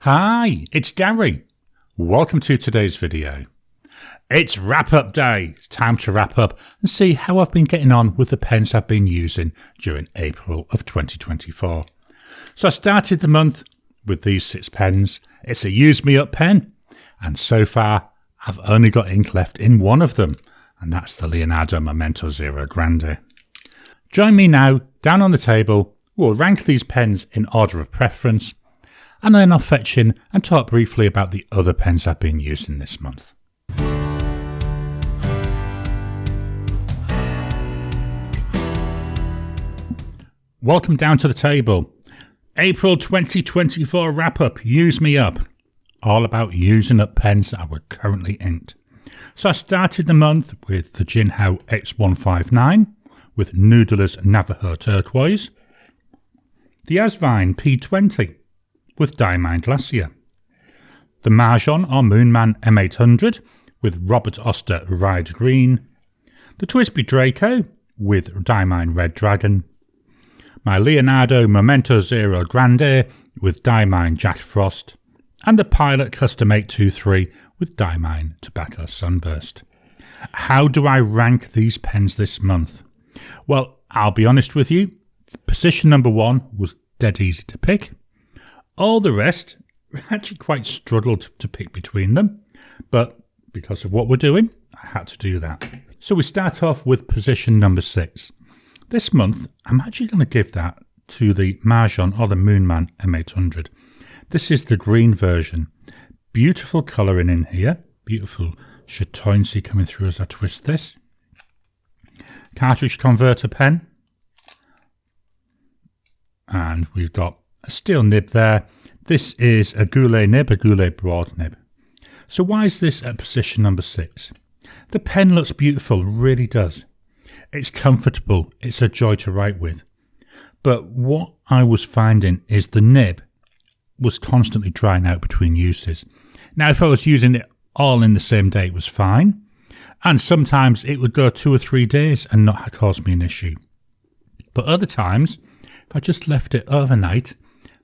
Hi, it's Gary. Welcome to today's video. It's wrap-up day. It's time to wrap up and see how I've been getting on with the pens I've been using during April of 2024. So I started the month with these 6 pens. It's a use me up pen, and so far I've only got ink left in one of them, and that's the Leonardo Momento Zero Grande. Join me now down on the table. We'll rank these pens in order of preference, and then I'll fetch in and talk briefly about the other pens I've been using this month. Welcome down to the table. April 2024 wrap-up, use me up. All about using up pens that were currently inked. So I started the month with the Jinhao X159 with Noodlers Navajo Turquoise, the Asvine P20 with Diamine Glacier, the Majohn or Moonman M800 with Robert Oster Ryde Green, the Twisp Draco with Diamine Red Dragon, my Leonardo Momento Zero Grande with Diamine Jack Frost, and the Pilot Custom 823 with Diamine Tobacco Sunburst. How do I rank these pens this month? Well, I'll be honest with you, position number 1 was dead easy to pick. All the rest actually quite struggled to pick between them, but because of what we're doing, I had to do that. So we start off with position number 6. This month, I'm actually going to give that to the Majohn or the Moonman M800. This is the green version. Beautiful colouring in here. Beautiful chatoyancy coming through as I twist this. Cartridge converter pen. And we've got a steel nib there. This is a goulet nib, a goulet broad nib. So why is this at position number 6? The pen looks beautiful, really does. It's comfortable, it's a joy to write with. But what I was finding is the nib was constantly drying out between uses. Now if I was using it all in the same day, it was fine. And sometimes it would go 2 or 3 days and not cause me an issue. But other times, if I just left it overnight,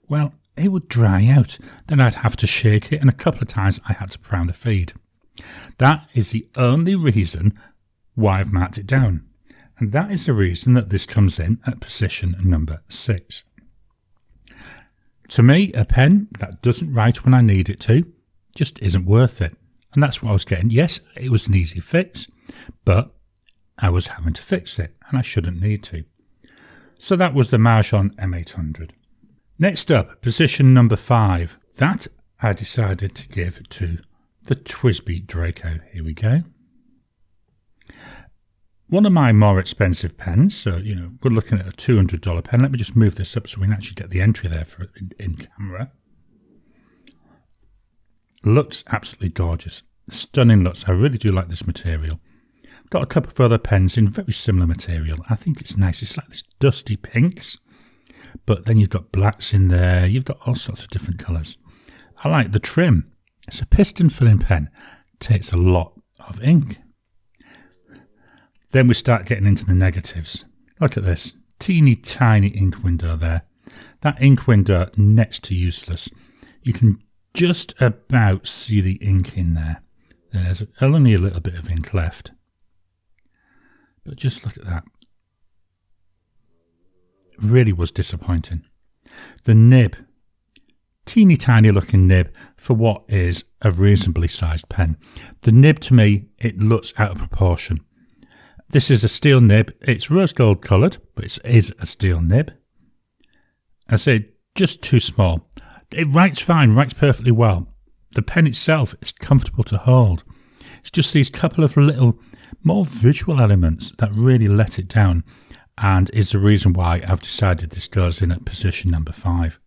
well, it would dry out. Then I'd have to shake it, and a couple of times I had to pound a feed. That is the only reason why I've marked it down. And that is the reason that this comes in at position number 6. To me, a pen that doesn't write when I need it to just isn't worth it. And that's what I was getting. Yes, it was an easy fix, but I was having to fix it, and I shouldn't need to. So that was the Majohn M800. Next up, position number 5. That I decided to give to the Twisp Draco. Here we go. One of my more expensive pens, so, we're looking at a $200 pen. Let me just move this up so we can actually get the entry there for in camera. Looks absolutely gorgeous. Stunning looks. I really do like this material. Got a couple of other pens in very similar material. I think it's nice. It's like this dusty pinks, but then you've got blacks in there. You've got all sorts of different colours. I like the trim. It's a piston filling pen. Takes a lot of ink. Then we start getting into the negatives. Look at this. Teeny tiny ink window there. That ink window next to useless. You can just about see the ink in there. There's only a little bit of ink left. But just look at that. It really was disappointing. The nib. Teeny tiny looking nib for what is a reasonably sized pen. The nib to me, it looks out of proportion. This is a steel nib. It's rose gold coloured, but it is a steel nib. I say just too small. It writes fine, writes perfectly well. The pen itself is comfortable to hold. It's just these couple of little more visual elements that really let it down, and is the reason why I've decided this goes in at position number 5.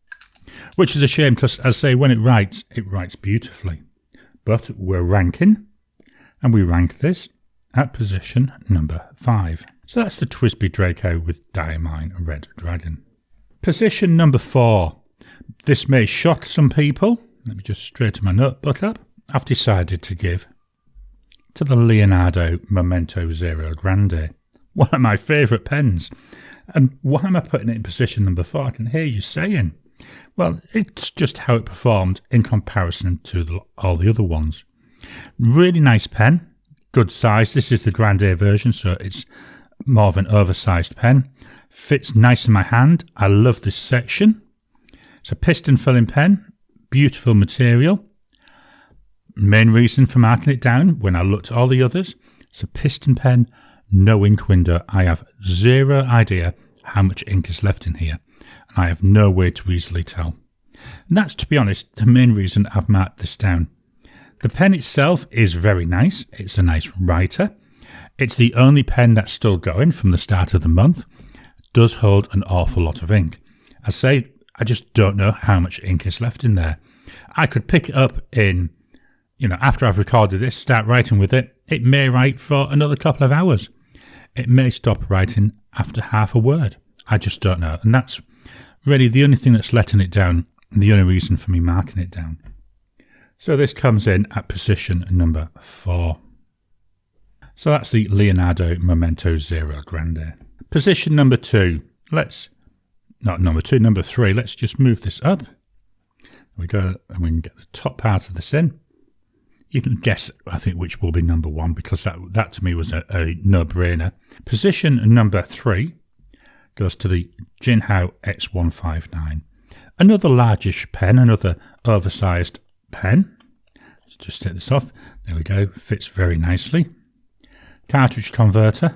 Which is a shame because, as I say, when it writes beautifully. But we're ranking, and we rank this at position number 5. So that's the Twisp Draco with Diamine Red Dragon. Position number 4. This may shock some people. Let me just straighten my notebook up. I've decided to give to the Leonardo Momento Zero Grande. One of my favourite pens. And why am I putting it in position number 4? I can hear you saying, Well, it's just how it performed in comparison to all the other ones. Really nice pen, good size. This is the Grande version, so it's more of an oversized pen. Fits nice in my hand. I love this section. It's a piston filling pen, beautiful material. Main reason for marking it down when I looked at all the others, it's a piston pen, no ink window. I have zero idea how much ink is left in here, and I have no way to easily tell. And that's, to be honest, the main reason I've marked this down. The pen itself is very nice. It's a nice writer. It's the only pen that's still going from the start of the month. It does hold an awful lot of ink. I say, I just don't know how much ink is left in there. I could pick it up in, after I've recorded this, start writing with it. It may write for another couple of hours. It may stop writing after half a word. I just don't know. And that's really the only thing that's letting it down, and the only reason for me marking it down. So this comes in at position number 4. So that's the Leonardo Momento Zero Grande. Position number 2. Number 3. Let's just move this up. There we go, and we can get the top part of this in. You can guess, I think, which will be number 1, because that to me was a no-brainer. Position number 3 goes to the Jinhao X159. Another largish pen, another oversized pen. Let's just take this off. There we go, fits very nicely. Cartridge converter.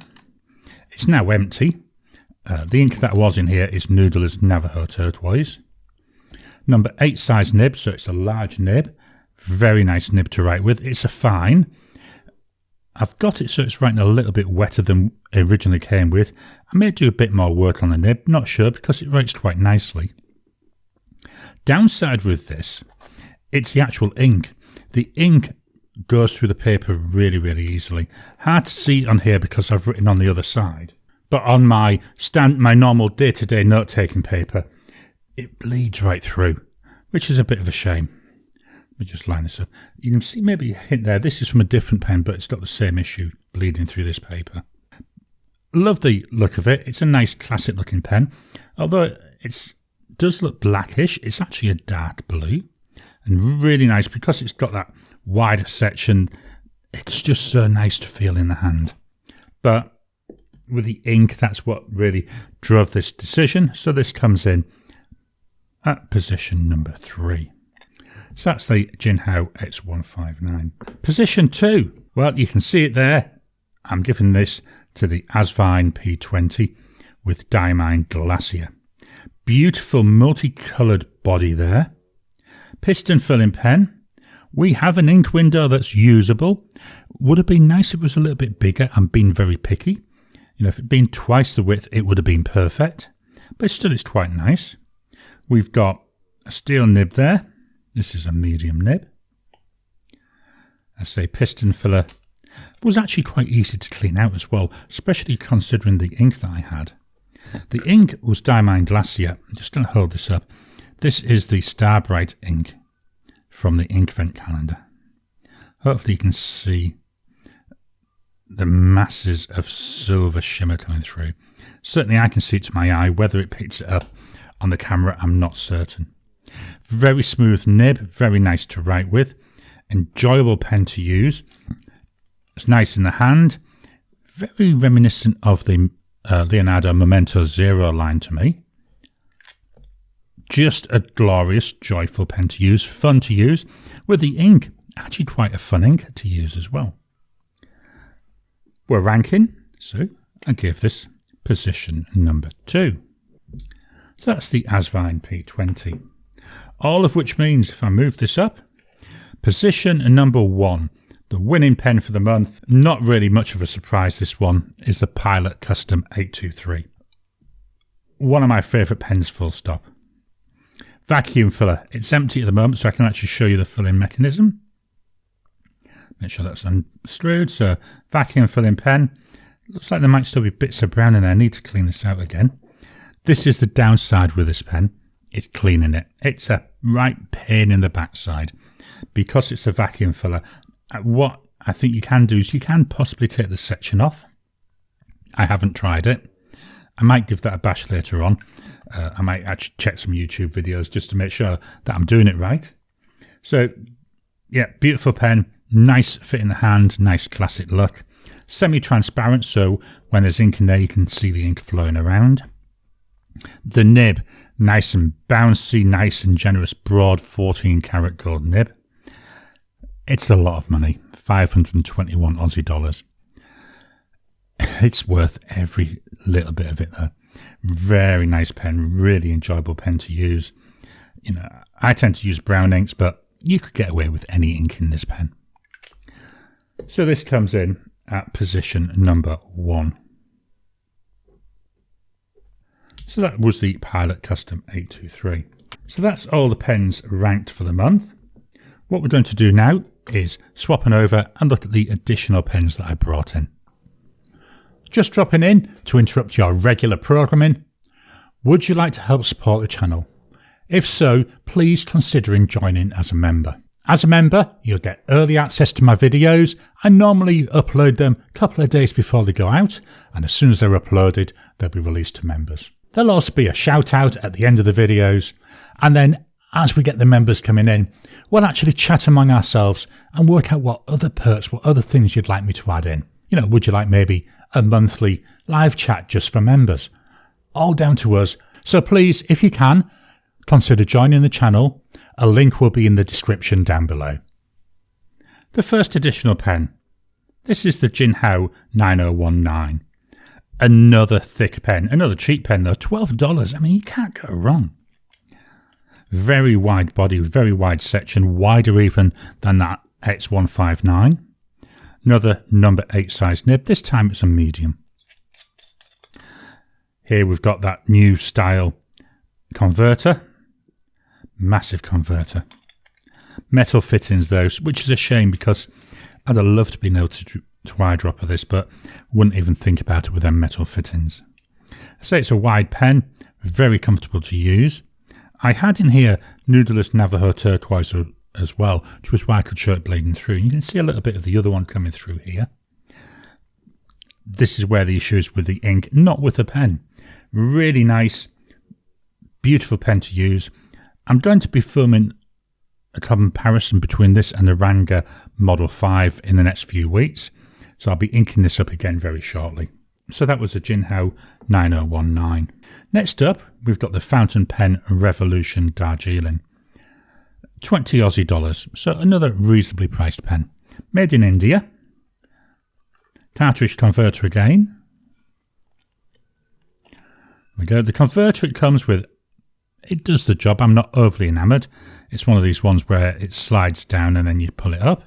It's now empty. The ink that was in here is Noodlers Navajo Turquoise. Number 8 size nib, so it's a large nib. Very nice nib to write with. It's a fine. I've got it so it's writing a little bit wetter than it originally came with. I may do a bit more work on the nib, not sure, because it writes quite nicely. Downside with this, it's the actual ink. The ink goes through the paper really, really easily. Hard to see on here because I've written on the other side. But on my normal day-to-day note-taking paper, it bleeds right through, which is a bit of a shame. Let me just line this up. You can see maybe a hint there. This is from a different pen, but it's got the same issue, bleeding through this paper. Love the look of it. It's a nice classic-looking pen. Although it does look blackish, it's actually a dark blue. And really nice because it's got that wider section. It's just so nice to feel in the hand. But with the ink, that's what really drove this decision. So this comes in at position number 3. So that's the Jinhao X159. Position 2. Well, you can see it there. I'm giving this to the Asvine P20 with Diamine Glacier. Beautiful multicoloured body there. Piston filling pen. We have an ink window that's usable. Would have been nice if it was a little bit bigger. I'm being very picky. If it had been twice the width, it would have been perfect. But still, it's quite nice. We've got a steel nib there. This is a medium nib. I say piston filler was actually quite easy to clean out as well, especially considering the ink that I had. The ink was Diamine Glacier. I'm just going to hold this up. This is the Starbright ink from the ink vent calendar. Hopefully you can see the masses of silver shimmer coming through. Certainly I can see it to my eye. Whether it picks it up on the camera, I'm not certain. Very smooth nib, very nice to write with. Enjoyable pen to use. It's nice in the hand. Very reminiscent of the Leonardo Momento Zero line to me. Just a glorious, joyful pen to use. Fun to use. With the ink, actually quite a fun ink to use as well. We're ranking, so I give this position number 2. So that's the Asvine P20. All of which means if I move this up, position number 1, the winning pen for the month, not really much of a surprise this one, is the Pilot Custom 823. One of my favourite pens, full stop. Vacuum filler. It's empty at the moment, so I can actually show you the filling mechanism. Make sure that's unscrewed. So vacuum filling pen. Looks like there might still be bits of brown in there. I need to clean this out again. This is the downside with this pen. It's cleaning it. It's a right pain in the backside. Because it's a vacuum filler, what I think you can do is you can possibly take the section off. I haven't tried it. I might give that a bash later on. I might actually check some YouTube videos just to make sure that I'm doing it right. So, yeah, beautiful pen. Nice fit in the hand. Nice classic look. Semi-transparent, so when there's ink in there, you can see the ink flowing around. The nib, nice and bouncy, nice and generous, broad 14 karat gold nib. It's a lot of money, 521 Aussie dollars. It's worth every little bit of it though. Very nice pen, really enjoyable pen to use. You know, I tend to use brown inks, but you could get away with any ink in this pen. So this comes in at position number 1. So that was the Pilot Custom 823. So that's all the pens ranked for the month. What we're going to do now is swap on over and look at the additional pens that I brought in. Just dropping in to interrupt your regular programming. Would you like to help support the channel? If so, please consider joining as a member. As a member, you'll get early access to my videos. I normally upload them a couple of days before they go out, and as soon as they're uploaded, they'll be released to members. There'll also be a shout out at the end of the videos, and then as we get the members coming in, we'll actually chat among ourselves and work out what other perks, what other things you'd like me to add in. You know, would you like maybe a monthly live chat just for members? All down to us. So please, if you can, consider joining the channel. A link will be in the description down below. The first additional pen. This is the Jinhao 9019. Another thick pen. Another cheap pen though. $12. I mean, you can't go wrong. Very wide body, very wide section. Wider even than that X159. Another number 8 size nib. This time it's a medium. Here we've got that new style converter. Massive converter. Metal fittings though, which is a shame because I'd have loved to be able to eyedropper this, but wouldn't even think about it with them metal fittings. I say it's a wide pen, very comfortable to use. I had in here Noodlers Navajo Turquoise as well, which was why I could show it blading through. You can see a little bit of the other one coming through here. This is where the issue is with the ink, not with the pen. Really nice, beautiful pen to use. I'm going to be filming a comparison between this and the Grande Model 5 in the next few weeks. So I'll be inking this up again very shortly. So that was the Jinhao 9019. Next up, we've got the Fountain Pen Revolution Darjeeling. 20 Aussie dollars. So another reasonably priced pen. Made in India. Cartridge converter again. There we go. The converter it comes with, it does the job. I'm not overly enamoured. It's one of these ones where it slides down and then you pull it up.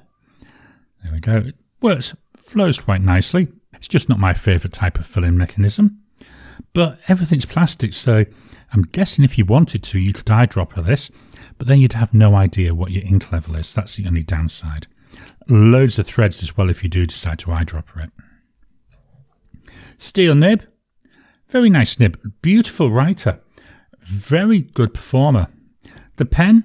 There we go. It works, flows quite nicely. It's just not my favourite type of filling mechanism. But everything's plastic, so I'm guessing if you wanted to, you could eyedropper this, but then you'd have no idea what your ink level is. That's the only downside. Loads of threads as well if you do decide to eyedropper it. Steel nib. Very nice nib. Beautiful writer. Very good performer. The pen,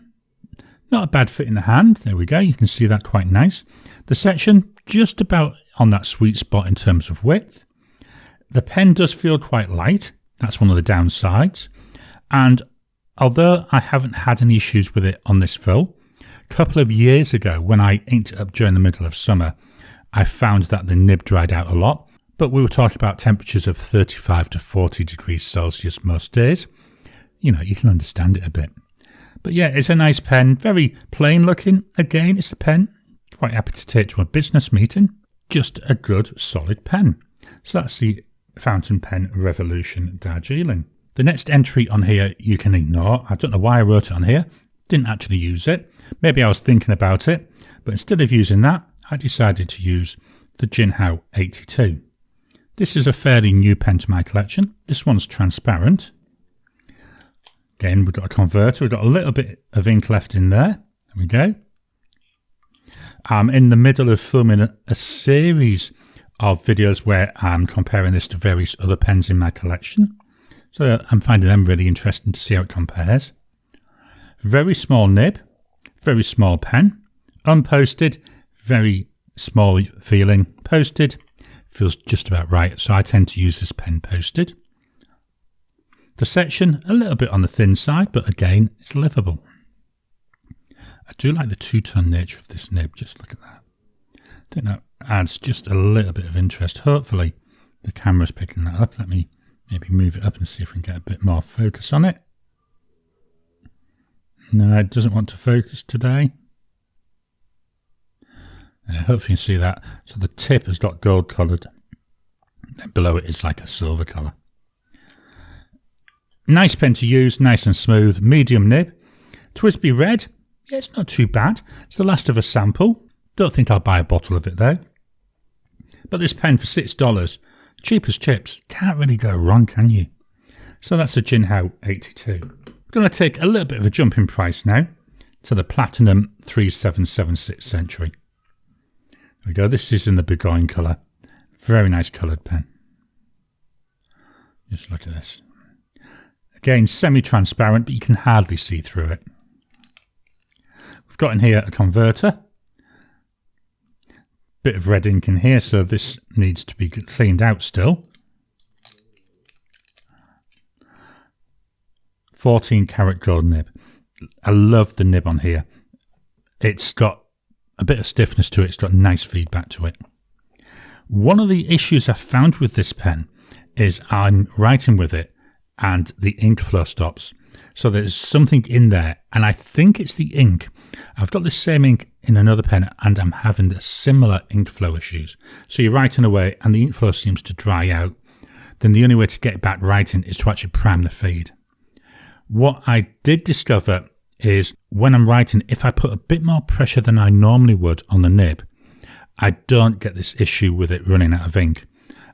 not a bad fit in the hand. There we go. You can see that quite nice. The section, just about on that sweet spot in terms of width. The pen does feel quite light. That's one of the downsides. And although I haven't had any issues with it on this fill, a couple of years ago when I inked it up during the middle of summer, I found that the nib dried out a lot. But we were talking about temperatures of 35 to 40 degrees Celsius most days. You know, you can understand it a bit. But yeah, it's a nice pen. Very plain looking. Again, it's a pen. Quite happy to take to a business meeting. Just a good, solid pen. So that's the Fountain Pen Revolution Darjeeling. The next entry on here you can ignore. I don't know why I wrote it on here. Didn't actually use it. Maybe I was thinking about it. But instead of using that, I decided to use the Jinhao 82. This is a fairly new pen to my collection. This one's transparent. Again, we've got a converter. We've got a little bit of ink left in there. There we go. I'm in the middle of filming a series of videos where I'm comparing this to various other pens in my collection. So I'm finding them really interesting to see how it compares. Very small nib. Very small pen. Unposted. Very small feeling. Posted. Feels just about right. So I tend to use this pen posted. The section, a little bit on the thin side, but again, it's livable. I do like the two-tone nature of this nib. Just look at that. I think that adds just a little bit of interest. Hopefully, the camera's picking that up. Let me maybe move it up and see if we can get a bit more focus on it. No, it doesn't want to focus today. Hopefully you can see that. So the tip has got gold coloured. Then below it is like a silver colour. Nice pen to use, nice and smooth, medium nib. TWSBI red. Yeah, it's not too bad. It's the last of a sample. Don't think I'll buy a bottle of it though. But this pen for $6, cheap as chips. Can't really go wrong, can you? So that's a Jinhao 82. I'm going to take a little bit of a jump in price now to the Platinum 3776 Century. There we go. This is in the Burgoyne colour. Very nice coloured pen. Just look at this. Again, semi-transparent, but you can hardly see through it. We've got in here a converter. Bit of red ink in here, so this needs to be cleaned out still. 14 karat gold nib. I love the nib on here. It's got a bit of stiffness to it. It's got nice feedback to it. One of the issues I found with this pen is I'm writing with it and the ink flow stops. So there's something in there, and I think it's the ink. I've got the same ink in another pen and I'm having the similar ink flow issues. So you're writing away and the ink flow seems to dry out. Then the only way to get back writing is to actually prime the feed. What I did discover is when I'm writing, if I put a bit more pressure than I normally would on the nib, I don't get this issue with it running out of ink.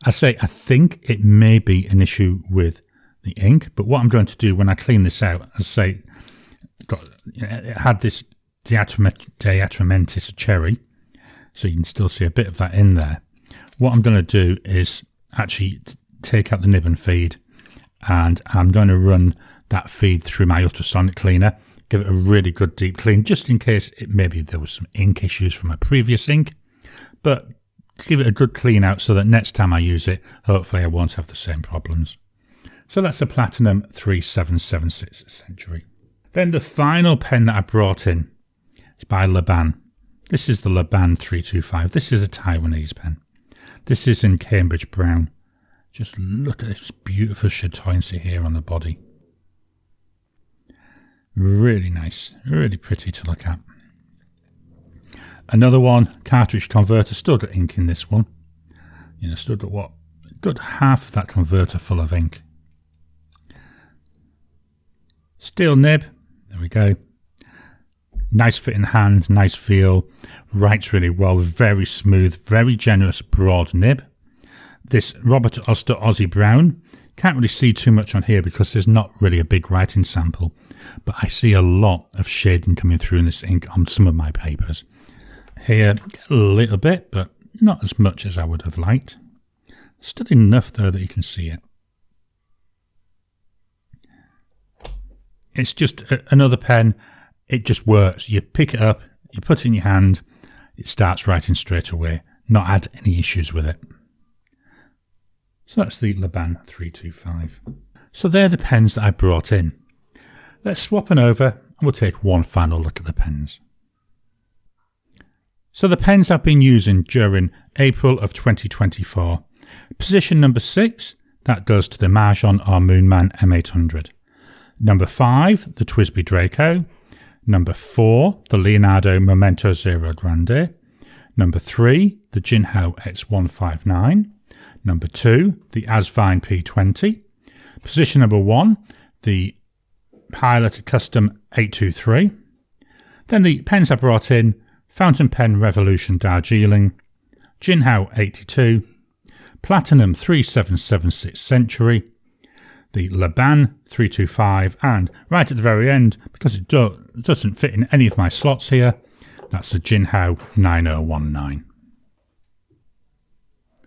I think it may be an issue with the ink, but what I'm going to do when I clean this out, it had this diatramentis cherry, so you can still see a bit of that in there. What I'm going to do is actually take out the nib and feed, and I'm going to run that feed through my ultrasonic cleaner, give it a really good deep clean, just in case maybe there was some ink issues from a previous ink, but to give it a good clean out so that next time I use it, hopefully I won't have the same problems. So that's a Platinum 3776 Century. Then the final pen that I brought in is by Laban. This is the Laban 325. This is a Taiwanese pen. This is in Cambridge Brown. Just look at this beautiful chatoyancy here on the body. Really nice, really pretty to look at. Another one, cartridge converter, still got ink in this one. Still got what? Good half of that converter full of ink. Steel nib, there we go. Nice fit in hand, nice feel, writes really well, very smooth, very generous, broad nib. This Robert Oster Aussie Brown, can't really see too much on here because there's not really a big writing sample, but I see a lot of shading coming through in this ink on some of my papers. Here, a little bit, but not as much as I would have liked. Still enough though that you can see it. It's just another pen. It just works. You pick it up, you put it in your hand, it starts writing straight away. Not had any issues with it. So that's the Laban 325. So they're the pens that I brought in. Let's swap them over and we'll take one final look at the pens. So the pens I've been using during April of 2024. Position number 6, that goes to the Majohn or Moonman M800. Number 5, the TWSBI Draco. Number 4, the Leonardo Momento Zero Grande. Number 3, the Jinhio X159. Number 2, the Asvine P20. Position number 1, the Pilot Custom 823. Then the pens I brought in, Fountain Pen Revolution Darjeeling, Jinhao 82, Platinum 3776 Century, the Laban 325, and right at the very end, because it doesn't fit in any of my slots here, that's the Jinhao 9019.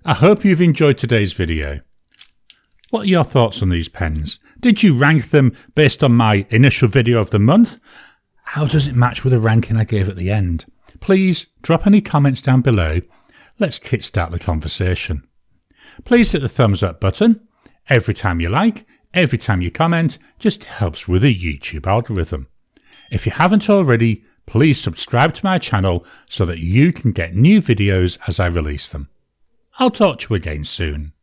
I hope you've enjoyed today's video. What are your thoughts on these pens? Did you rank them based on my initial video of the month? How does it match with the ranking I gave at the end? Please drop any comments down below. Let's kickstart the conversation. Please hit the thumbs up button every time you like, Every time you comment just helps with the YouTube algorithm. If you haven't already, please subscribe to my channel so that you can get new videos as I release them. I'll talk to you again soon.